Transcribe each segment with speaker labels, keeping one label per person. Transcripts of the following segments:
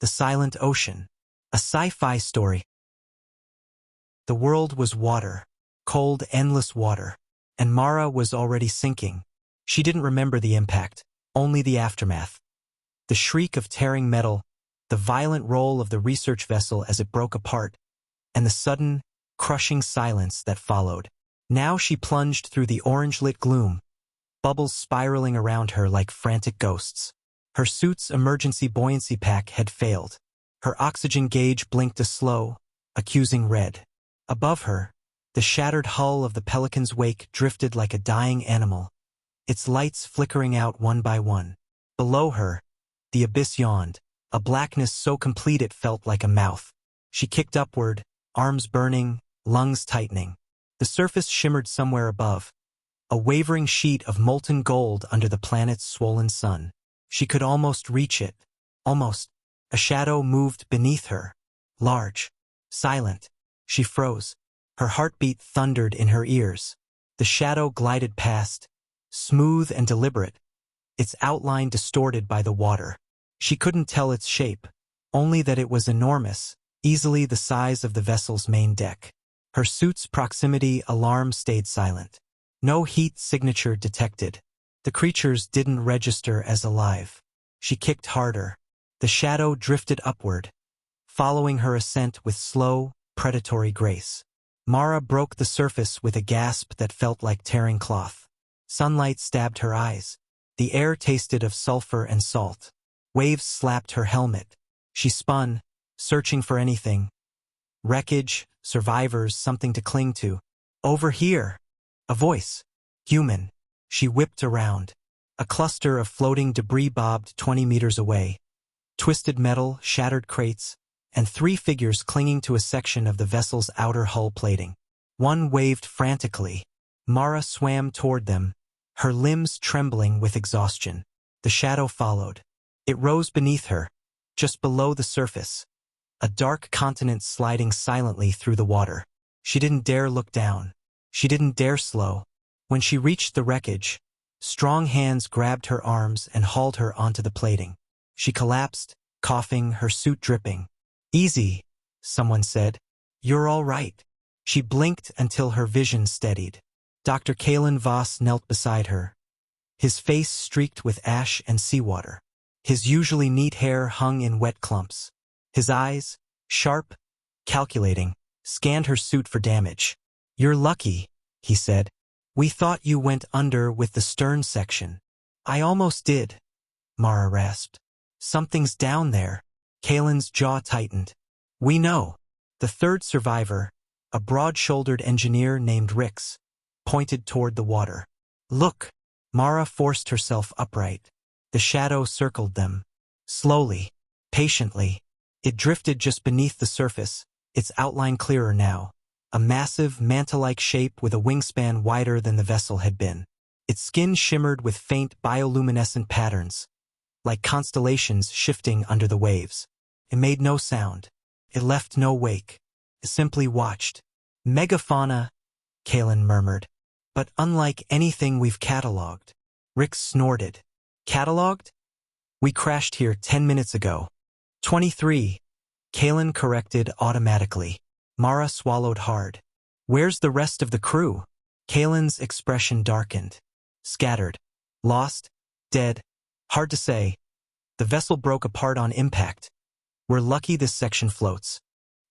Speaker 1: The Silent Ocean. A sci-fi story. The world was water. Cold, endless water. And Mara was already sinking. She didn't remember the impact, only the aftermath. The shriek of tearing metal, the violent roll of the research vessel as it broke apart, and the sudden, crushing silence that followed. Now she plunged through the orange-lit gloom, bubbles spiraling around her like frantic ghosts. Her suit's emergency buoyancy pack had failed. Her oxygen gauge blinked a slow, accusing red. Above her, the shattered hull of the Pelican's wake drifted like a dying animal, its lights flickering out one by one. Below her, the abyss yawned, a blackness so complete it felt like a mouth. She kicked upward, arms burning, lungs tightening. The surface shimmered somewhere above, a wavering sheet of molten gold under the planet's swollen sun. She could almost reach it. Almost. A shadow moved beneath her. Large. Silent. She froze. Her heartbeat thundered in her ears. The shadow glided past, smooth and deliberate, its outline distorted by the water. She couldn't tell its shape, only that it was enormous, easily the size of the vessel's main deck. Her suit's proximity alarm stayed silent. No heat signature detected. The creatures didn't register as alive. She kicked harder. The shadow drifted upward, following her ascent with slow, predatory grace. Mara broke the surface with a gasp that felt like tearing cloth. Sunlight stabbed her eyes. The air tasted of sulfur and salt. Waves slapped her helmet. She spun, searching for anything. Wreckage, survivors, something to cling to. Over here! A voice. Human. She whipped around. A cluster of floating debris bobbed 20 meters away. Twisted metal, shattered crates, and 3 figures clinging to a section of the vessel's outer hull plating. One waved frantically. Mara swam toward them, her limbs trembling with exhaustion. The shadow followed. It rose beneath her, just below the surface, a dark continent sliding silently through the water. She didn't dare look down. She didn't dare slow. When she reached the wreckage, strong hands grabbed her arms and hauled her onto the plating. She collapsed, coughing, her suit dripping. "Easy," someone said. "You're all right." She blinked until her vision steadied. Dr. Kalen Voss knelt beside her, his face streaked with ash and seawater. His usually neat hair hung in wet clumps. His eyes, sharp, calculating, scanned her suit for damage. "You're lucky," he said. "We thought you went under with the stern section." "I almost did," Mara rasped. "Something's down there." Kalen's jaw tightened. "We know." The third survivor, a broad-shouldered engineer named Rix, pointed toward the water. "Look." Mara forced herself upright. The shadow circled them. Slowly, patiently. It drifted just beneath the surface, its outline clearer now. A massive, manta-like shape with a wingspan wider than the vessel had been. Its skin shimmered with faint bioluminescent patterns, like constellations shifting under the waves. It made no sound. It left no wake. It simply watched. "Megafauna," Kalen murmured. "But unlike anything we've cataloged." Rick snorted. "Cataloged? We crashed here 10 minutes ago." 23. Kalen corrected automatically. Mara swallowed hard. "Where's the rest of the crew?" Kalen's expression darkened. "Scattered. Lost. Dead. Hard to say. The vessel broke apart on impact. We're lucky this section floats."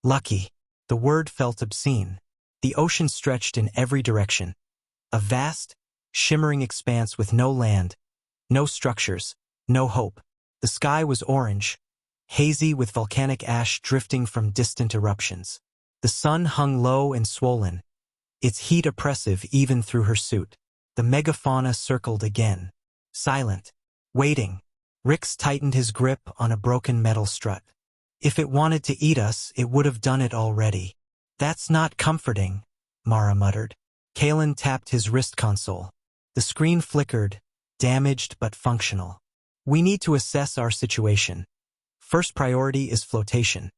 Speaker 1: Lucky. The word felt obscene. The ocean stretched in every direction. A vast, shimmering expanse with no land, no structures, no hope. The sky was orange, hazy with volcanic ash drifting from distant eruptions. The sun hung low and swollen, its heat oppressive even through her suit. The megafauna circled again. Silent. Waiting. Rix tightened his grip on a broken metal strut. "If it wanted to eat us, it would have done it already." "That's not comforting," Mara muttered. Kalen tapped his wrist console. The screen flickered, damaged but functional. "We need to assess our situation. First priority is flotation.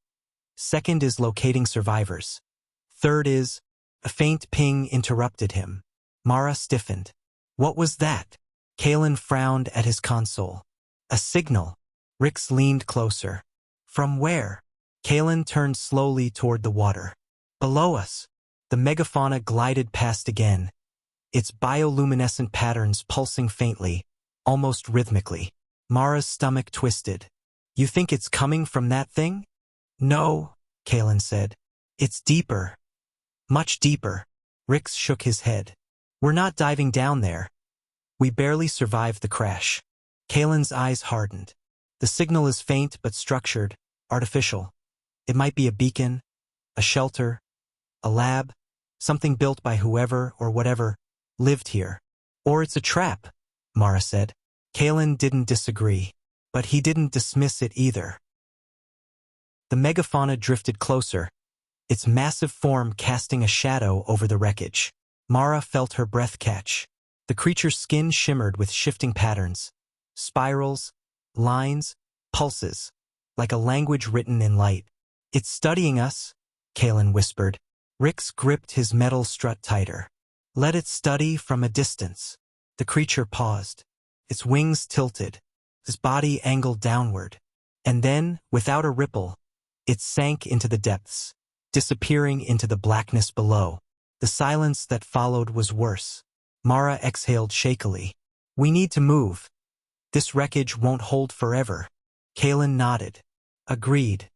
Speaker 1: Second is locating survivors. Third is—" A faint ping interrupted him. Mara stiffened. "What was that?" Kalen frowned at his console. "A signal." Rix leaned closer. From where? Kalen turned slowly toward the water. Below us. The megafauna glided past again, its bioluminescent patterns pulsing faintly, almost rhythmically. Mara's stomach twisted. You think it's coming from that thing? No, Kalen said. It's deeper. Much deeper. Rix shook his head. We're not diving down there. We barely survived the crash. Kalen's eyes hardened. The signal is faint but structured, artificial. It might be a beacon, a shelter, a lab, something built by whoever or whatever lived here. Or it's a trap, Mara said. Kalen didn't disagree, but he didn't dismiss it either. The megafauna drifted closer, its massive form casting a shadow over the wreckage. Mara felt her breath catch. The creature's skin shimmered with shifting patterns, spirals, lines, pulses, like a language written in light. It's studying us, Kalen whispered. Rix gripped his metal strut tighter. Let it study from a distance. The creature paused. Its wings tilted, its body angled downward. And then, without a ripple, it sank into the depths, disappearing into the blackness below. The silence that followed was worse. Mara exhaled shakily. We need to move. This wreckage won't hold forever. Kalen nodded. Agreed.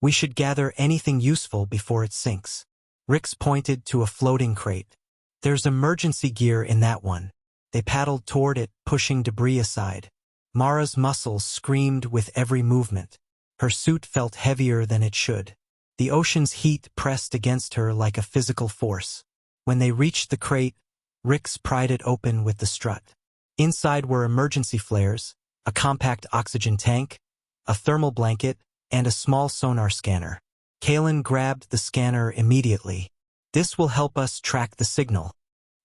Speaker 1: We should gather anything useful before it sinks. Rix pointed to a floating crate. There's emergency gear in that one. They paddled toward it, pushing debris aside. Mara's muscles screamed with every movement. Her suit felt heavier than it should. The ocean's heat pressed against her like a physical force. When they reached the crate, Rix pried it open with the strut. Inside were emergency flares, a compact oxygen tank, a thermal blanket, and a small sonar scanner. Kalen grabbed the scanner immediately. This will help us track the signal.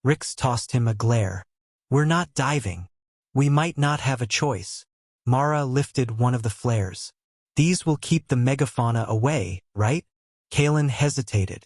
Speaker 1: Rix tossed him a glare. We're not diving. We might not have a choice. Mara lifted one of the flares. These will keep the megafauna away, right? Kalen hesitated.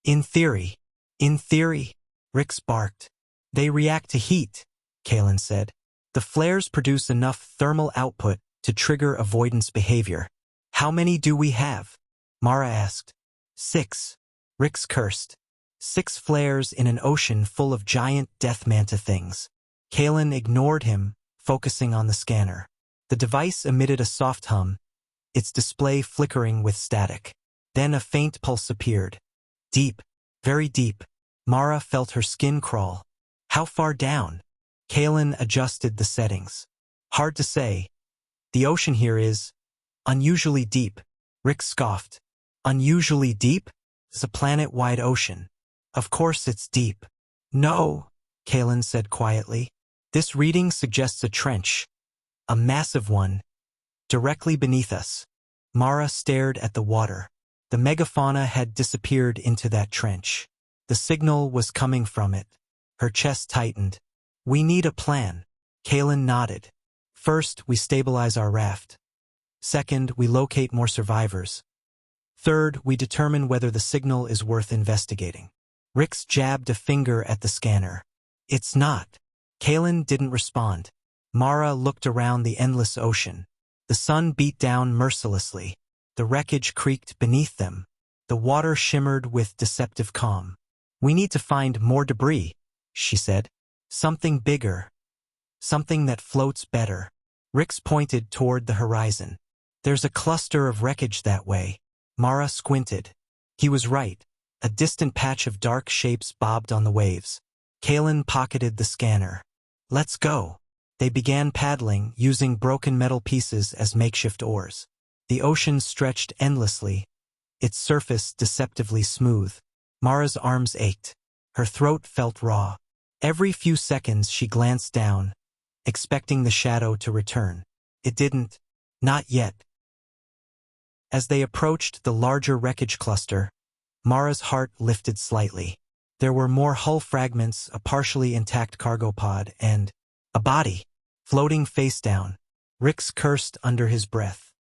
Speaker 1: In theory. In theory, Rix barked. They react to heat, Kalen said. The flares produce enough thermal output to trigger avoidance behavior. How many do we have? Mara asked. 6. Rix cursed. 6 flares in an ocean full of giant death manta things. Kalen ignored him, focusing on the scanner. The device emitted a soft hum, its display flickering with static. Then a faint pulse appeared. Deep, very deep. Mara felt her skin crawl. How far down? Kalen adjusted the settings. Hard to say. The ocean here is unusually deep. Rick scoffed. Unusually deep? It's a planet-wide ocean. Of course it's deep. No, Kalen said quietly. This reading suggests a trench. A massive one. Directly beneath us. Mara stared at the water. The megafauna had disappeared into that trench. The signal was coming from it. Her chest tightened. We need a plan. Kalen nodded. First, we stabilize our raft. Second, we locate more survivors. Third, we determine whether the signal is worth investigating. Rix jabbed a finger at the scanner. It's not. Kalen didn't respond. Mara looked around the endless ocean. The sun beat down mercilessly. The wreckage creaked beneath them. The water shimmered with deceptive calm. We need to find more debris, she said. Something bigger. Something that floats better. Rix pointed toward the horizon. There's a cluster of wreckage that way. Mara squinted. He was right. A distant patch of dark shapes bobbed on the waves. Kalen pocketed the scanner. Let's go. They began paddling, using broken metal pieces as makeshift oars. The ocean stretched endlessly, its surface deceptively smooth. Mara's arms ached. Her throat felt raw. Every few seconds she glanced down, expecting the shadow to return. It didn't. Not yet. As they approached the larger wreckage cluster, Mara's heart lifted slightly. There were more hull fragments, a partially intact cargo pod, and a body, floating face down. Rix cursed under his breath.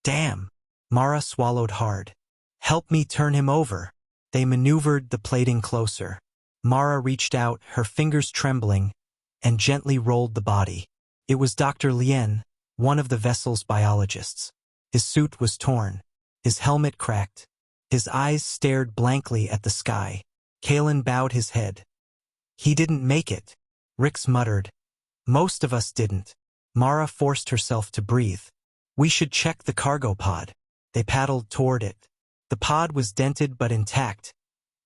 Speaker 1: Damn! Mara swallowed hard. Help me turn him over. They maneuvered the plating closer. Mara reached out, her fingers trembling, and gently rolled the body. It was Dr. Lien, one of the vessel's biologists. His suit was torn. His helmet cracked. His eyes stared blankly at the sky. Kalen bowed his head. He didn't make it, Rix muttered. Most of us didn't. Mara forced herself to breathe. We should check the cargo pod. They paddled toward it. The pod was dented but intact,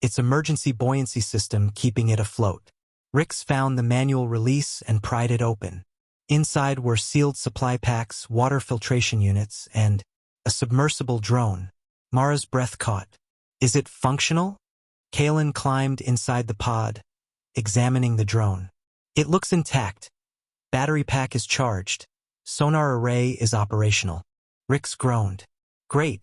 Speaker 1: its emergency buoyancy system keeping it afloat. Rix found the manual release and pried it open. Inside were sealed supply packs, water filtration units, and a submersible drone. Mara's breath caught. Is it functional? Kalen climbed inside the pod, examining the drone. It looks intact. Battery pack is charged. Sonar array is operational. Rix groaned. Great.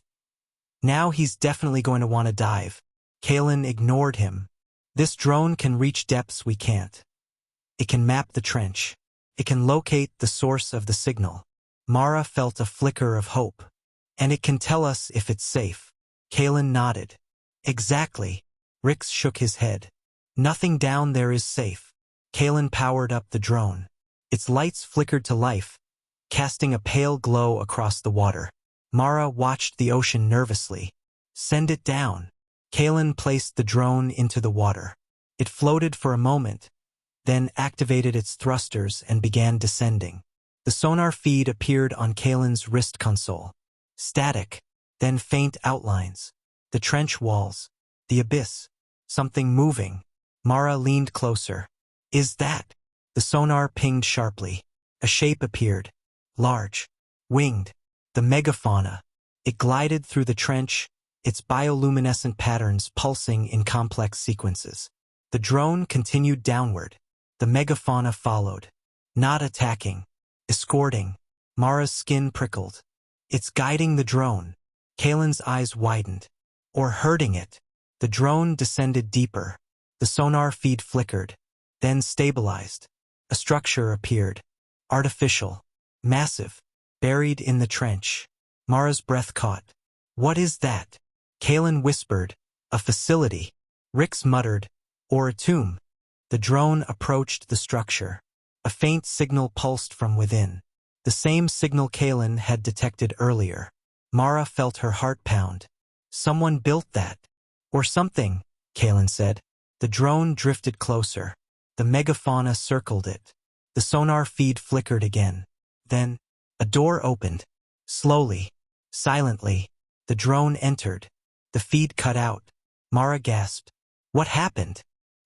Speaker 1: Now he's definitely going to want to dive. Kalen ignored him. This drone can reach depths we can't. It can map the trench. It can locate the source of the signal. Mara felt a flicker of hope. And it can tell us if it's safe. Kalen nodded. Exactly. Rix shook his head. Nothing down there is safe. Kalen powered up the drone. Its lights flickered to life, casting a pale glow across the water. Mara watched the ocean nervously. Send it down. Kalen placed the drone into the water. It floated for a moment, then activated its thrusters and began descending. The sonar feed appeared on Kalen's wrist console. Static, then faint outlines. The trench walls. The abyss. Something moving. Mara leaned closer. Is that? The sonar pinged sharply. A shape appeared. Large. Winged. The Megafauna. It glided through the trench, its bioluminescent patterns pulsing in complex sequences. The drone continued downward. The Megafauna followed. Not attacking. Escorting. Mara's skin prickled. It's guiding the drone. Kalen's eyes widened. Or hurting it. The drone descended deeper. The sonar feed flickered, then stabilized. A structure appeared. Artificial. Massive. Buried in the trench. Mara's breath caught. What is that? Kalen whispered. A facility. Rix muttered. Or a tomb. The drone approached the structure. A faint signal pulsed from within. The same signal Kalen had detected earlier. Mara felt her heart pound. Someone built that. Or something, Kalen said. The drone drifted closer. The Megafauna circled it. The sonar feed flickered again. Then, a door opened. Slowly, silently, the drone entered. The feed cut out. Mara gasped. What happened?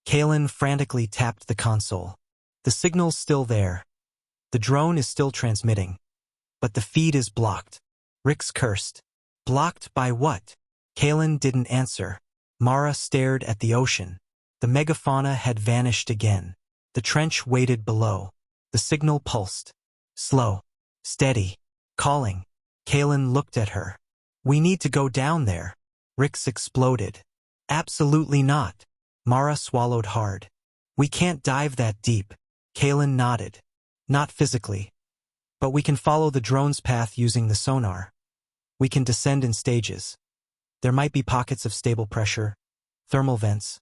Speaker 1: Kalen frantically tapped the console. The signal's still there. The drone is still transmitting. But the feed is blocked. Rix cursed. Blocked by what? Kalen didn't answer. Mara stared at the ocean. The Megafauna had vanished again. The trench waited below. The signal pulsed. Slow. Steady. Calling. Kalen looked at her. We need to go down there. Rix exploded. Absolutely not. Mara swallowed hard. We can't dive that deep. Kalen nodded. Not physically. But we can follow the drone's path using the sonar. We can descend in stages. There might be pockets of stable pressure, thermal vents,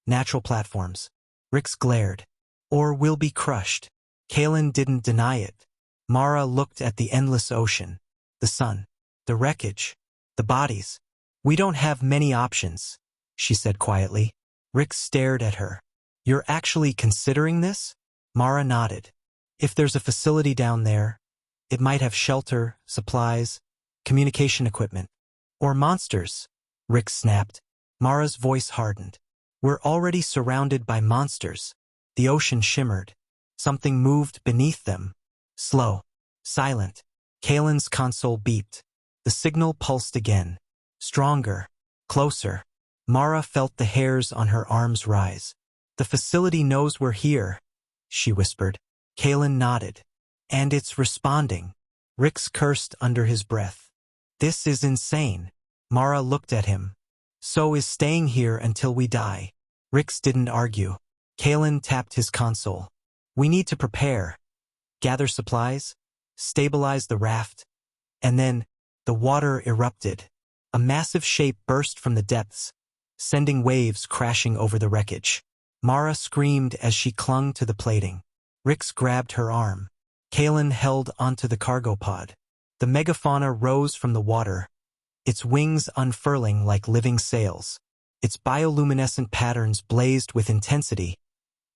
Speaker 1: natural platforms. Rix glared. Or we'll be crushed. Kalen didn't deny it. Mara looked at the endless ocean, the sun, the wreckage, the bodies. We don't have many options, she said quietly. Rix stared at her. You're actually considering this? Mara nodded. If there's a facility down there, it might have shelter, supplies, communication equipment. Or monsters, Rix snapped. Mara's voice hardened. We're already surrounded by monsters. The ocean shimmered. Something moved beneath them. Slow. Silent. Kalen's console beeped. The signal pulsed again. Stronger. Closer. Mara felt the hairs on her arms rise. The facility knows we're here, she whispered. Kalen nodded. And it's responding. Rix cursed under his breath. This is insane. Mara looked at him. So is staying here until we die. Rix didn't argue. Kalen tapped his console. We need to prepare. Gather supplies. Stabilize the raft. And then, the water erupted. A massive shape burst from the depths, sending waves crashing over the wreckage. Mara screamed as she clung to the plating. Rix grabbed her arm. Kalen held onto the cargo pod. The Megafauna rose from the water, its wings unfurling like living sails. Its bioluminescent patterns blazed with intensity,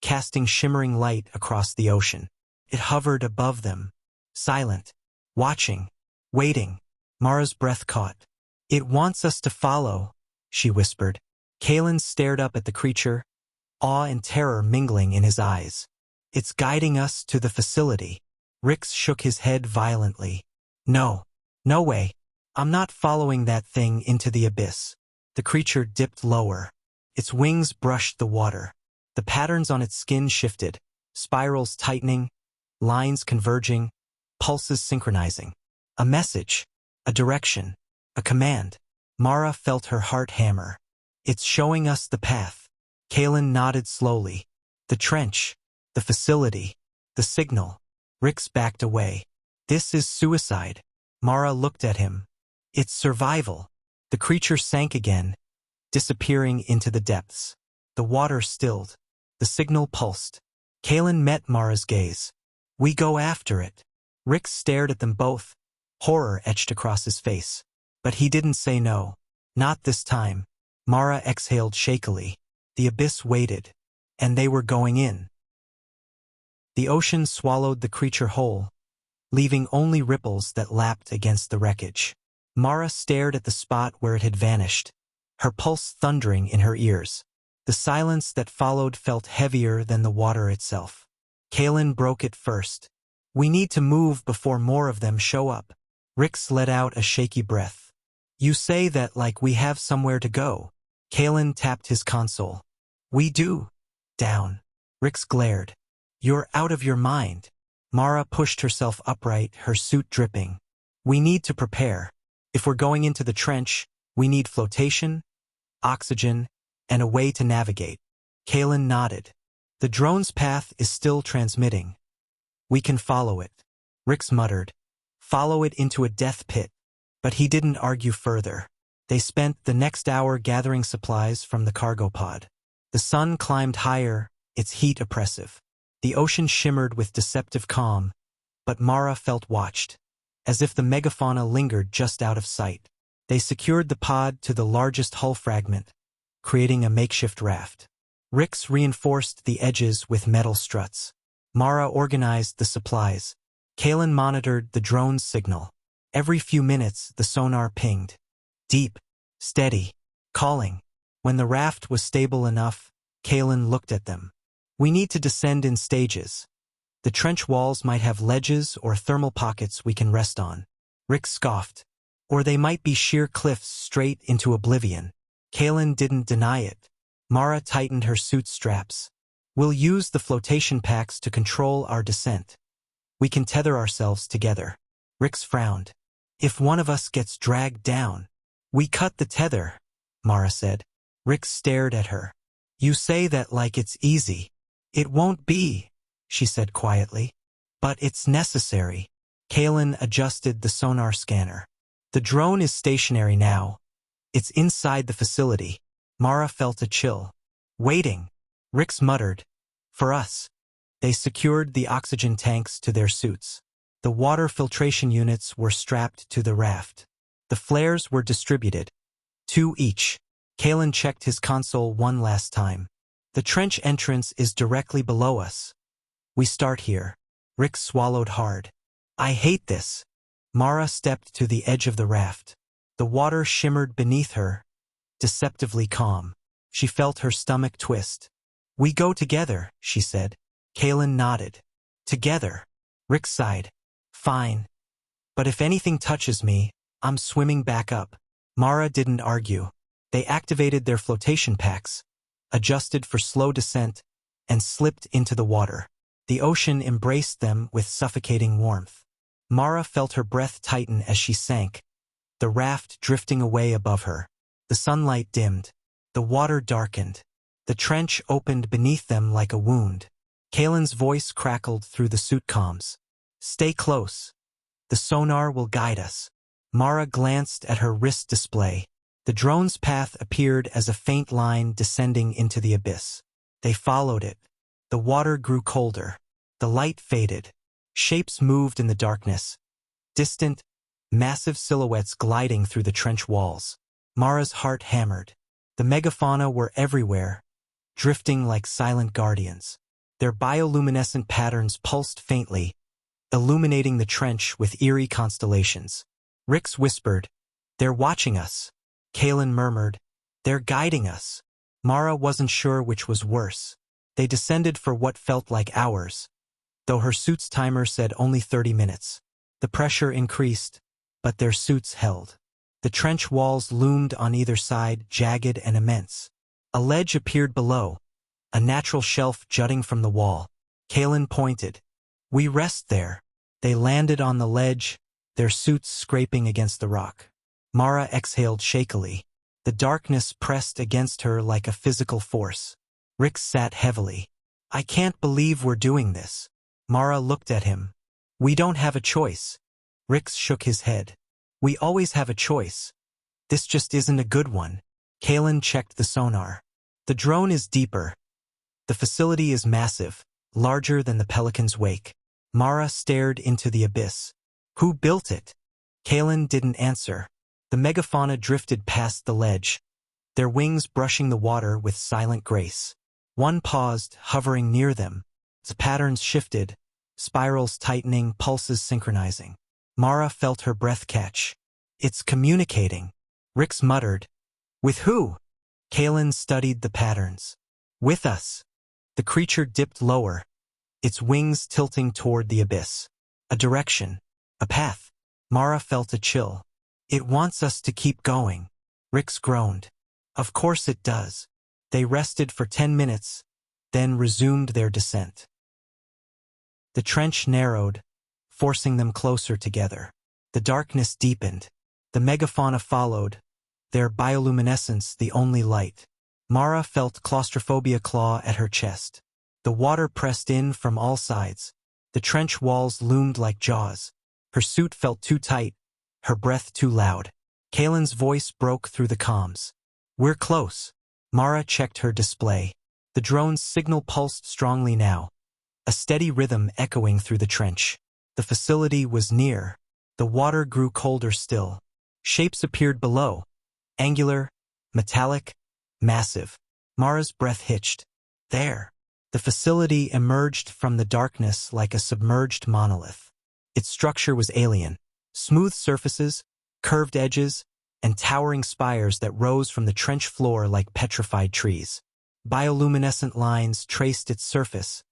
Speaker 1: casting shimmering light across the ocean. It hovered above them, silent, watching, waiting. Mara's breath caught. "It wants us to follow," she whispered. Kalen stared up at the creature, awe and terror mingling in his eyes. "It's guiding us to the facility." Rix shook his head violently. "No. No way. I'm not following that thing into the abyss." The creature dipped lower. Its wings brushed the water. The patterns on its skin shifted, spirals tightening, lines converging, pulses synchronizing. A message, a direction, a command. Mara felt her heart hammer. "It's showing us the path." Kalen nodded slowly. "The trench, the facility, the signal." Rix backed away. "This is suicide." Mara looked at him. "It's survival." The creature sank again, disappearing into the depths. The water stilled. The signal pulsed. Kalen met Mara's gaze. "We go after it." Rix stared at them both, horror etched across his face. But he didn't say no. Not this time. Mara exhaled shakily. The abyss waited, and they were going in. The ocean swallowed the creature whole, leaving only ripples that lapped against the wreckage. Mara stared at the spot where it had vanished, her pulse thundering in her ears. The silence that followed felt heavier than the water itself. Kalen broke it first. "We need to move before more of them show up." Rix let out a shaky breath. "You say that like we have somewhere to go." Kalen tapped his console. "We do." "Down." Rix glared. "You're out of your mind." Mara pushed herself upright, her suit dripping. "We need to prepare. If we're going into the trench, we need flotation, oxygen, and a way to navigate." Kalen nodded. "The drone's path is still transmitting. We can follow it." Rix muttered. "Follow it into a death pit." But he didn't argue further. They spent the next hour gathering supplies from the cargo pod. The sun climbed higher, its heat oppressive. The ocean shimmered with deceptive calm, but Mara felt watched, as if the megafauna lingered just out of sight. They secured the pod to the largest hull fragment, creating a makeshift raft. Rix reinforced the edges with metal struts. Mara organized the supplies. Kalen monitored the drone's signal. Every few minutes, the sonar pinged. Deep, steady, calling. When the raft was stable enough, Kalen looked at them. "We need to descend in stages. The trench walls might have ledges or thermal pockets we can rest on." Rick scoffed. "Or they might be sheer cliffs straight into oblivion." Kalen didn't deny it. Mara tightened her suit straps. "We'll use the flotation packs to control our descent. We can tether ourselves together." Rix frowned. "If one of us gets dragged down." "We cut the tether," Mara said. Rix stared at her. "You say that like it's easy." "It won't be," she said quietly. "But it's necessary." Kalen adjusted the sonar scanner. "The drone is stationary now. It's inside the facility." Mara felt a chill. "Waiting," Rix muttered. "For us." They secured the oxygen tanks to their suits. The water filtration units were strapped to the raft. The flares were distributed. 2 each. Kalen checked his console one last time. "The trench entrance is directly below us. We start here." Rick swallowed hard. "I hate this." Mara stepped to the edge of the raft. The water shimmered beneath her, deceptively calm. She felt her stomach twist. "We go together," she said. Kalen nodded. "Together." Rick sighed. "Fine. But if anything touches me, I'm swimming back up." Mara didn't argue. They activated their flotation packs, adjusted for slow descent, and slipped into the water. The ocean embraced them with suffocating warmth. Mara felt her breath tighten as she sank, the raft drifting away above her. The sunlight dimmed. The water darkened. The trench opened beneath them like a wound. Kalen's voice crackled through the suit comms. "Stay close. The sonar will guide us." Mara glanced at her wrist display. The drone's path appeared as a faint line descending into the abyss. They followed it. The water grew colder. The light faded. Shapes moved in the darkness. Distant, massive silhouettes gliding through the trench walls. Mara's heart hammered. The megafauna were everywhere, drifting like silent guardians. Their bioluminescent patterns pulsed faintly, illuminating the trench with eerie constellations. Rix whispered, "They're watching us." Kalen murmured, "They're guiding us." Mara wasn't sure which was worse. They descended for what felt like hours, though her suit's timer said only 30 minutes. The pressure increased, but their suits held. The trench walls loomed on either side, jagged and immense. A ledge appeared below, a natural shelf jutting from the wall. Kalen pointed. "We rest there." They landed on the ledge, their suits scraping against the rock. Mara exhaled shakily. The darkness pressed against her like a physical force. Rix sat heavily. "I can't believe we're doing this." Mara looked at him. "We don't have a choice." Rix shook his head. "We always have a choice. This just isn't a good one." Kalen checked the sonar. "The drone is deeper. The facility is massive, larger than the Pelican's wake." Mara stared into the abyss. "Who built it?" Kalen didn't answer. The megafauna drifted past the ledge, their wings brushing the water with silent grace. One paused, hovering near them. Its patterns shifted, spirals tightening, pulses synchronizing. Mara felt her breath catch. "It's communicating." Rix muttered. "With who?" Kalen studied the patterns. "With us." The creature dipped lower, its wings tilting toward the abyss. A direction, a path. Mara felt a chill. "It wants us to keep going." Rix groaned. "Of course it does." They rested for 10 minutes, then resumed their descent. The trench narrowed, forcing them closer together. The darkness deepened. The megafauna followed, their bioluminescence the only light. Mara felt claustrophobia claw at her chest. The water pressed in from all sides. The trench walls loomed like jaws. Her suit felt too tight, her breath too loud. Kalen's voice broke through the comms. "We're close." Mara checked her display. The drone's signal pulsed strongly now, a steady rhythm echoing through the trench. The facility was near. The water grew colder still. Shapes appeared below, angular, metallic, massive. Mara's breath hitched. There. The facility emerged from the darkness like a submerged monolith. Its structure was alien. Smooth surfaces, curved edges, and towering spires that rose from the trench floor like petrified trees. Bioluminescent lines traced its surface,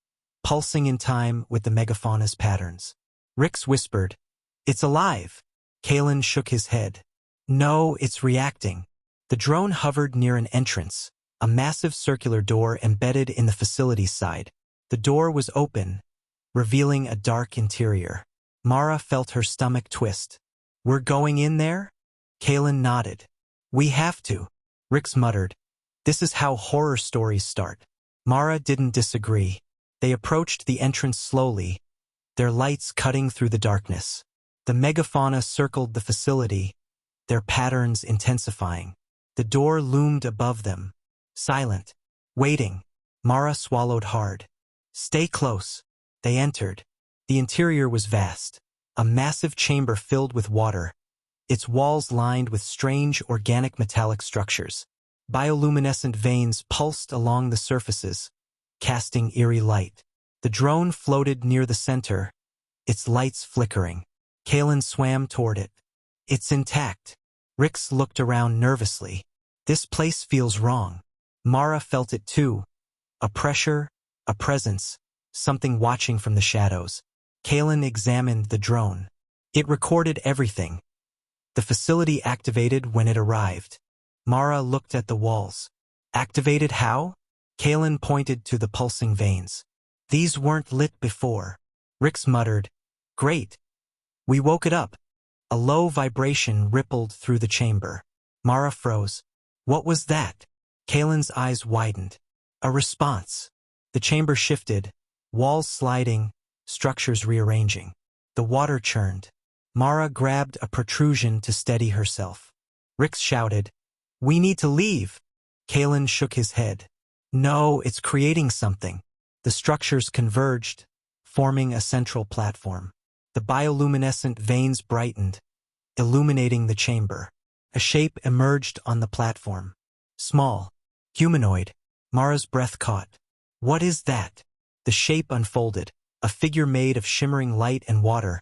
Speaker 1: pulsing in time with the megafauna's patterns. Rix whispered, "It's alive." Kalen shook his head. "No, it's reacting." The drone hovered near an entrance, a massive circular door embedded in the facility's side. The door was open, revealing a dark interior. Mara felt her stomach twist. "We're going in there?" Kalen nodded. "We have to," Rix muttered. "This is how horror stories start." Mara didn't disagree. They approached the entrance slowly, their lights cutting through the darkness. The megafauna circled the facility, their patterns intensifying. The door loomed above them, silent, waiting. Mara swallowed hard. "Stay close." They entered. The interior was vast, a massive chamber filled with water, its walls lined with strange organic metallic structures. Bioluminescent veins pulsed along the surfaces, casting eerie light. The drone floated near the center, its lights flickering. Kalen swam toward it. "It's intact." Rix looked around nervously. "This place feels wrong." Mara felt it too. A pressure, a presence, something watching from the shadows. Kalen examined the drone. It recorded everything. The facility activated when it arrived. Mara looked at the walls. "Activated how?" Kalen pointed to the pulsing veins. "These weren't lit before." Rix muttered, "Great." "We woke it up." A low vibration rippled through the chamber. Mara froze. "What was that?" Kalen's eyes widened. A response. The chamber shifted, walls sliding, structures rearranging. The water churned. Mara grabbed a protrusion to steady herself. Rix shouted, "We need to leave." Kalen shook his head. "No, it's creating something." The structures converged, forming a central platform. The bioluminescent veins brightened, illuminating the chamber. A shape emerged on the platform. Small, humanoid. Mara's breath caught. What is that? The shape unfolded, a figure made of shimmering light and water,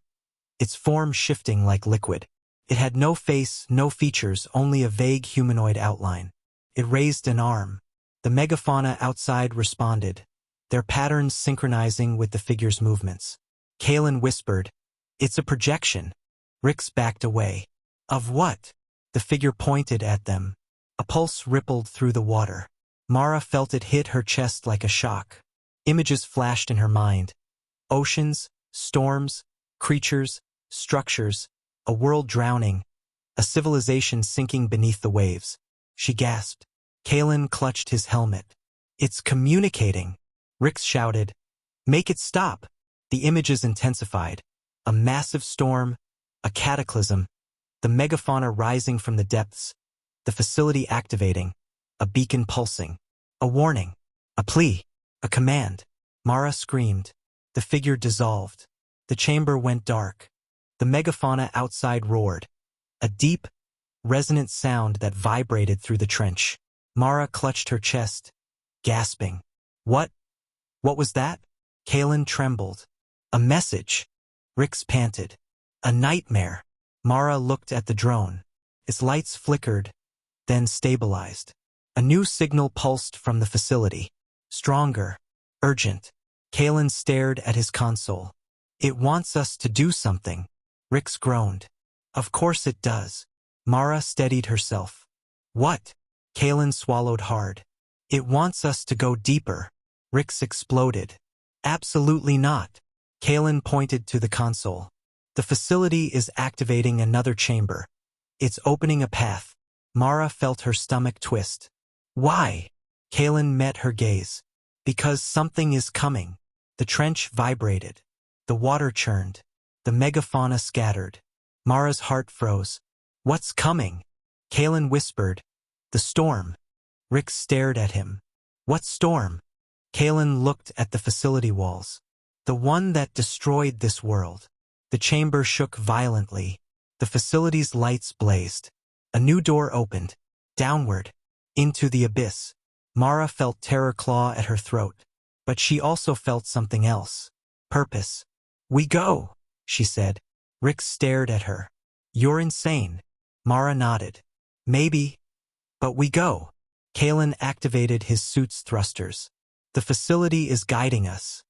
Speaker 1: its form shifting like liquid. It had no face, no features, only a vague humanoid outline. It raised an arm. The megafauna outside responded, their patterns synchronizing with the figure's movements. Kalen whispered, "It's a projection." Rix backed away. Of what? The figure pointed at them. A pulse rippled through the water. Mara felt it hit her chest like a shock. Images flashed in her mind. Oceans, storms, creatures, structures, a world drowning, a civilization sinking beneath the waves. She gasped. Kalen clutched his helmet. "It's communicating!" Rix shouted. "Make it stop!" The images intensified. A massive storm, a cataclysm, the megafauna rising from the depths, the facility activating, a beacon pulsing, a warning, a plea, a command. Mara screamed. The figure dissolved. The chamber went dark. The megafauna outside roared. A deep, resonant sound that vibrated through the trench. Mara clutched her chest, gasping. What? What was that? Kalen trembled. A message. Rix panted. A nightmare. Mara looked at the drone. Its lights flickered, then stabilized. A new signal pulsed from the facility. Stronger. Urgent. Kalen stared at his console. "It wants us to do something." Rix groaned. "Of course it does." Mara steadied herself. "What?" Kalen swallowed hard. "It wants us to go deeper." Rix exploded. "Absolutely not." Kalen pointed to the console. "The facility is activating another chamber. It's opening a path." Mara felt her stomach twist. "Why?" Kalen met her gaze. "Because something is coming." The trench vibrated. The water churned. The megafauna scattered. Mara's heart froze. "What's coming?" Kalen whispered. "The storm." Rix stared at him. "What storm?" Kalen looked at the facility walls. "The one that destroyed this world." The chamber shook violently. The facility's lights blazed. A new door opened. Downward. Into the abyss. Mara felt terror claw at her throat. But she also felt something else. Purpose. "We go," she said. Rix stared at her. "You're insane." Mara nodded. "Maybe. But we go." Kalen activated his suit's thrusters. "The facility is guiding us.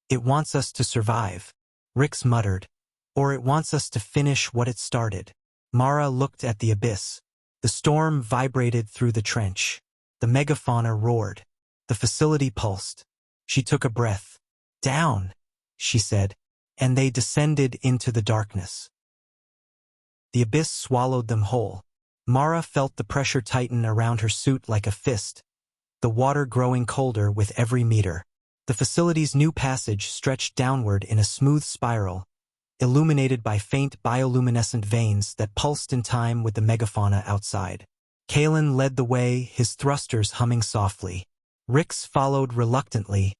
Speaker 1: It wants us to survive." Rix muttered. "Or it wants us to finish what it started." Mara looked at the abyss. The storm vibrated through the trench. The megafauna roared. The facility pulsed. She took a breath. "Down," she said, and they descended into the darkness. The abyss swallowed them whole. Mara felt the pressure tighten around her suit like a fist, the water growing colder with every meter. The facility's new passage stretched downward in a smooth spiral, illuminated by faint bioluminescent veins that pulsed in time with the megafauna outside. Kalen led the way, his thrusters humming softly. Rix followed reluctantly,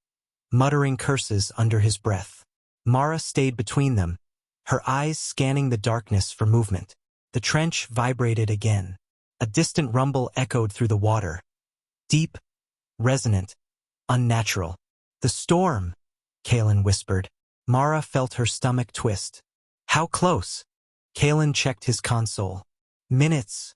Speaker 1: muttering curses under his breath. Mara stayed between them, her eyes scanning the darkness for movement. The trench vibrated again. A distant rumble echoed through the water. Deep, resonant, unnatural. "The storm," Kalen whispered. Mara felt her stomach twist. "How close?" Kalen checked his console. "Minutes.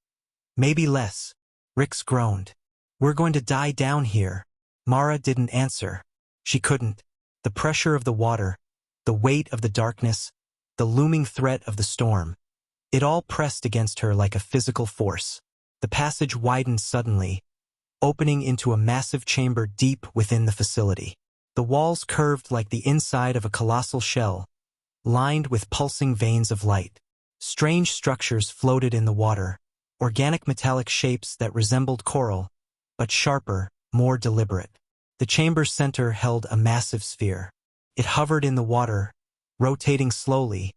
Speaker 1: Maybe less." Rix groaned. "We're going to die down here." Mara didn't answer. She couldn't. The pressure of the water, the weight of the darkness, the looming threat of the storm. It all pressed against her like a physical force. The passage widened suddenly, opening into a massive chamber deep within the facility. The walls curved like the inside of a colossal shell, lined with pulsing veins of light. Strange structures floated in the water, organic metallic shapes that resembled coral, but sharper, more deliberate. The chamber's center held a massive sphere. It hovered in the water, rotating slowly,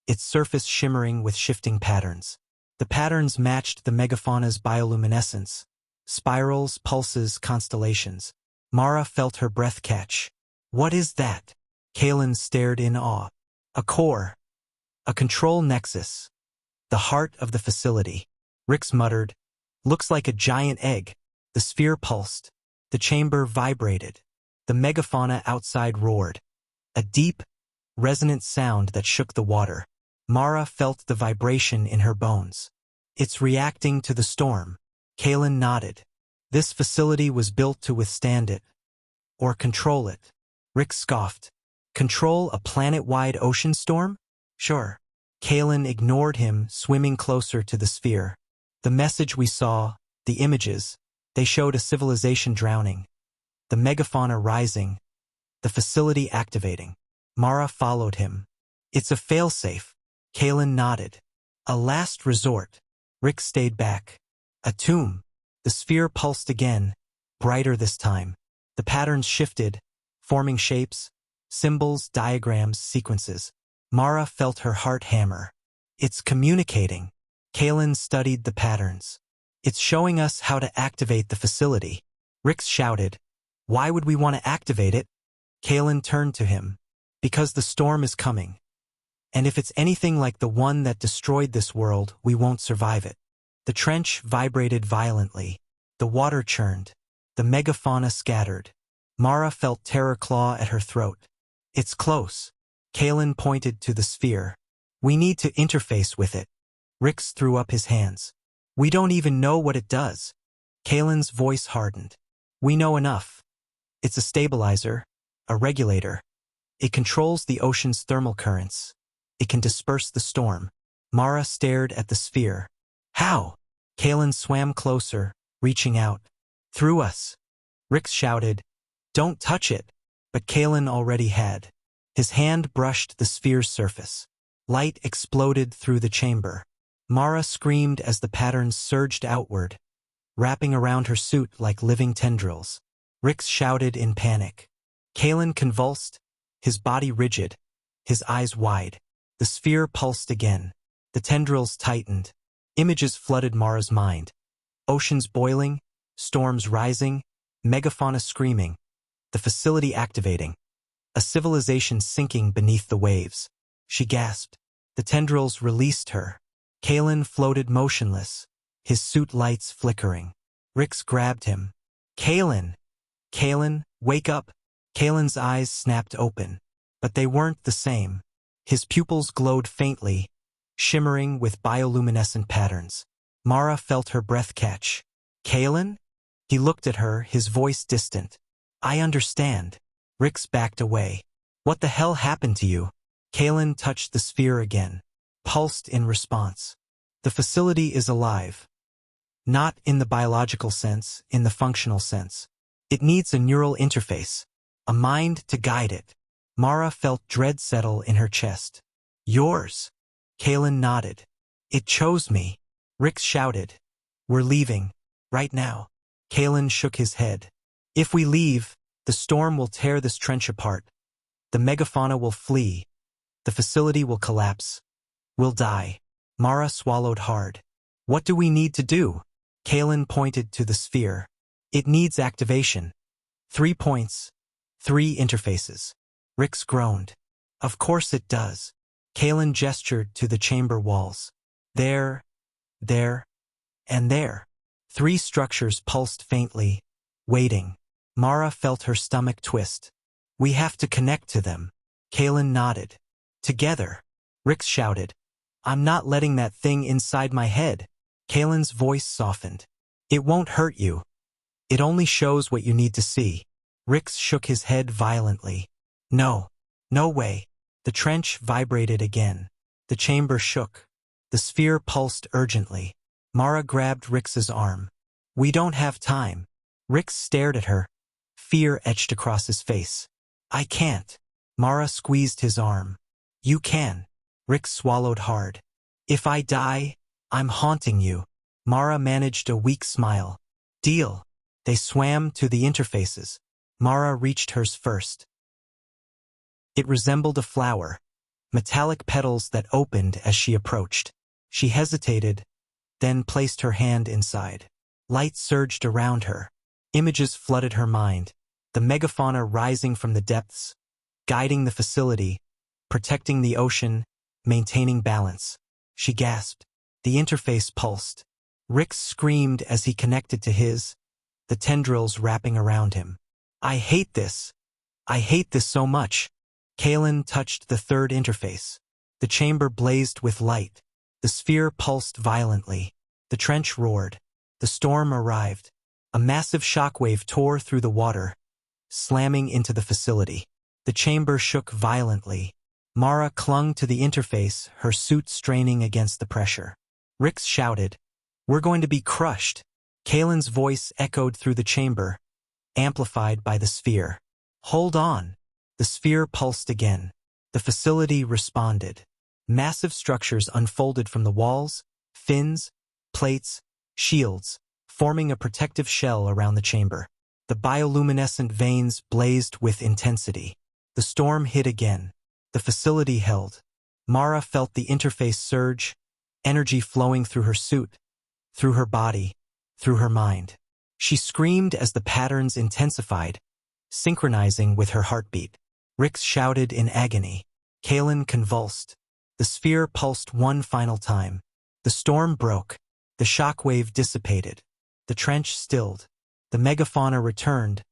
Speaker 1: its surface shimmering with shifting patterns. The patterns matched the megafauna's bioluminescence, spirals, pulses, constellations. Mara felt her breath catch. "What is that?" Kalen stared in awe. "A core. A control nexus." The heart of the facility. Rix muttered. Looks like a giant egg. The sphere pulsed. The chamber vibrated. The megafauna outside roared. A deep, resonant sound that shook the water. Mara felt the vibration in her bones. It's reacting to the storm. Kalen nodded. This facility was built to withstand it. Or control it. Rick scoffed. Control a planet-wide ocean storm? Sure. Kalen ignored him, swimming closer to the sphere. The message we saw, the images, they showed a civilization drowning. The megafauna rising. The facility activating. Mara followed him. It's a failsafe. Kalen nodded. A last resort. Rick stayed back. A tomb. The sphere pulsed again, brighter this time. The patterns shifted, forming shapes, symbols, diagrams, sequences. Mara felt her heart hammer. It's communicating. Kalen studied the patterns. It's showing us how to activate the facility. Rick shouted. Why would we want to activate it? Kalen turned to him. Because the storm is coming. And if it's anything like the one that destroyed this world, we won't survive it. The trench vibrated violently. The water churned. The megafauna scattered. Mara felt terror claw at her throat. It's close. Kalen pointed to the sphere. We need to interface with it. Rix threw up his hands. We don't even know what it does. Kalen's voice hardened. We know enough. It's a stabilizer, a regulator. It controls the ocean's thermal currents. It can disperse the storm. Mara stared at the sphere. How? Kalen swam closer, reaching out. Through us. Rix shouted. Don't touch it. But Kalen already had. His hand brushed the sphere's surface. Light exploded through the chamber. Mara screamed as the patterns surged outward, wrapping around her suit like living tendrils. Rix shouted in panic. Kalen convulsed, his body rigid, his eyes wide. The sphere pulsed again. The tendrils tightened. Images flooded Mara's mind. Oceans boiling, storms rising, megafauna screaming, the facility activating, a civilization sinking beneath the waves. She gasped. The tendrils released her. Kalen floated motionless, his suit lights flickering. Rix grabbed him. Kalen! Kalen, wake up! Kalen's eyes snapped open, but they weren't the same. His pupils glowed faintly, shimmering with bioluminescent patterns. Mara felt her breath catch. Kalen? He looked at her, his voice distant. I understand. Rix backed away. What the hell happened to you? Kalen touched the sphere again, pulsed in response. The facility is alive. Not in the biological sense, in the functional sense. It needs a neural interface, a mind to guide it. Mara felt dread settle in her chest. Yours? Kalen nodded. It chose me. Rix shouted. We're leaving. Right now. Kalen shook his head. If we leave, the storm will tear this trench apart. The megafauna will flee. The facility will collapse. We'll die. Mara swallowed hard. What do we need to do? Kalen pointed to the sphere. It needs activation. 3 points. 3 interfaces. Rix groaned. Of course it does. Kalen gestured to the chamber walls. There, and there. 3 structures pulsed faintly, waiting. Mara felt her stomach twist. We have to connect to them. Kalen nodded. Together. Rix shouted. I'm not letting that thing inside my head. Kalen's voice softened. It won't hurt you. It only shows what you need to see. Rix shook his head violently. No. No way. The trench vibrated again. The chamber shook. The sphere pulsed urgently. Mara grabbed Rix's arm. We don't have time. Rix stared at her. Fear etched across his face. I can't. Mara squeezed his arm. You can. Rix swallowed hard. If I die, I'm haunting you. Mara managed a weak smile. Deal. They swam to the interfaces. Mara reached hers first. It resembled a flower, metallic petals that opened as she approached. She hesitated, then placed her hand inside. Light surged around her. Images flooded her mind. The megafauna rising from the depths, guiding the facility, protecting the ocean, maintaining balance. She gasped. The interface pulsed. Rick screamed as he connected to his, the tendrils wrapping around him. I hate this. I hate this so much. Kalen touched the third interface. The chamber blazed with light. The sphere pulsed violently. The trench roared. The storm arrived. A massive shockwave tore through the water, slamming into the facility. The chamber shook violently. Mara clung to the interface, her suit straining against the pressure. Rick shouted, "We're going to be crushed." Kalen's voice echoed through the chamber, amplified by the sphere. "Hold on." The sphere pulsed again. The facility responded. Massive structures unfolded from the walls, fins, plates, shields, forming a protective shell around the chamber. The bioluminescent veins blazed with intensity. The storm hit again. The facility held. Mara felt the interface surge, energy flowing through her suit, through her body, through her mind. She screamed as the patterns intensified, synchronizing with her heartbeat. Rick shouted in agony. Kalen convulsed. The sphere pulsed one final time. The storm broke. The shockwave dissipated. The trench stilled. The megafauna returned,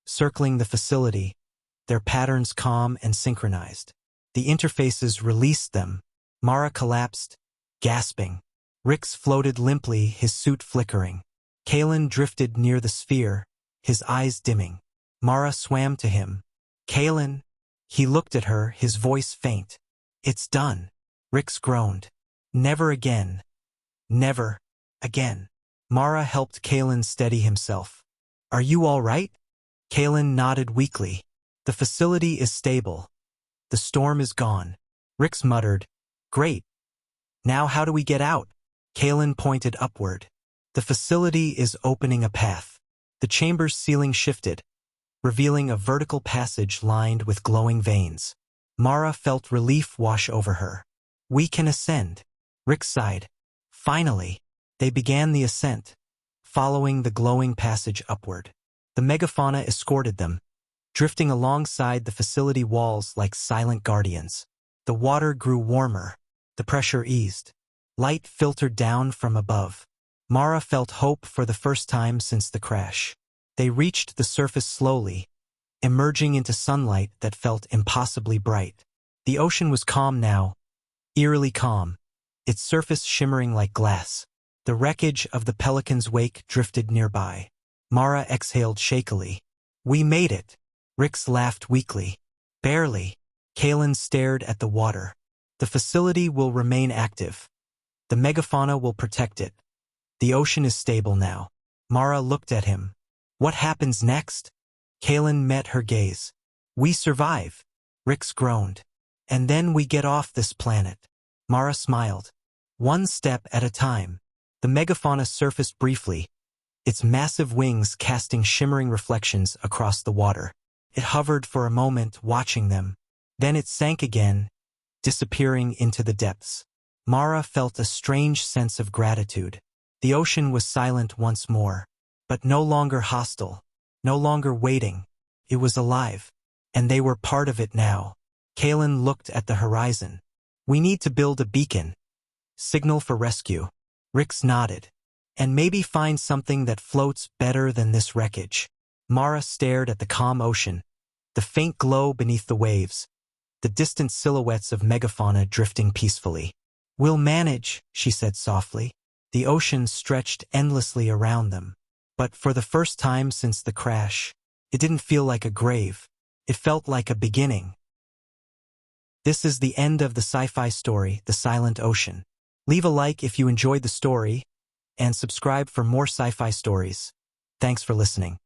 Speaker 1: circling the facility, their patterns calm and synchronized. The interfaces released them. Mara collapsed, gasping. Rick floated limply, his suit flickering. Kalen drifted near the sphere, his eyes dimming. Mara swam to him. "Kalen." He looked at her, his voice faint. "It's done." Rick groaned. "Never again. Never again." Mara helped Kalen steady himself. "Are you all right?" Kalen nodded weakly. "The facility is stable. The storm is gone." Rick muttered, "Great. Now how do we get out?" Kalen pointed upward. "The facility is opening a path." The chamber's ceiling shifted, revealing a vertical passage lined with glowing veins. Mara felt relief wash over her. "We can ascend." Rick sighed. Finally, they began the ascent, following the glowing passage upward. The megafauna escorted them, drifting alongside the facility walls like silent guardians. The water grew warmer. The pressure eased. Light filtered down from above. Mara felt hope for the first time since the crash. They reached the surface slowly, emerging into sunlight that felt impossibly bright. The ocean was calm now, eerily calm, its surface shimmering like glass. The wreckage of the Pelican's wake drifted nearby. Mara exhaled shakily. "We made it." Rick laughed weakly. "Barely." Kalen stared at the water. "The facility will remain active. The megafauna will protect it. The ocean is stable now." Mara looked at him. "What happens next?" Kalen met her gaze. "We survive." Rick groaned. "And then we get off this planet." Mara smiled. "One step at a time." The megafauna surfaced briefly, its massive wings casting shimmering reflections across the water. It hovered for a moment, watching them. Then it sank again, disappearing into the depths. Mara felt a strange sense of gratitude. The ocean was silent once more, but no longer hostile, no longer waiting. It was alive, and they were part of it now. Kalen looked at the horizon. "We need to build a beacon. Signal for rescue." Rick nodded. "And maybe find something that floats better than this wreckage." Mara stared at the calm ocean, the faint glow beneath the waves, the distant silhouettes of megafauna drifting peacefully. "We'll manage," she said softly. The ocean stretched endlessly around them. But for the first time since the crash, it didn't feel like a grave. It felt like a beginning. This is the end of the sci-fi story, The Silent Ocean. Leave a like if you enjoyed the story, and subscribe for more sci-fi stories. Thanks for listening.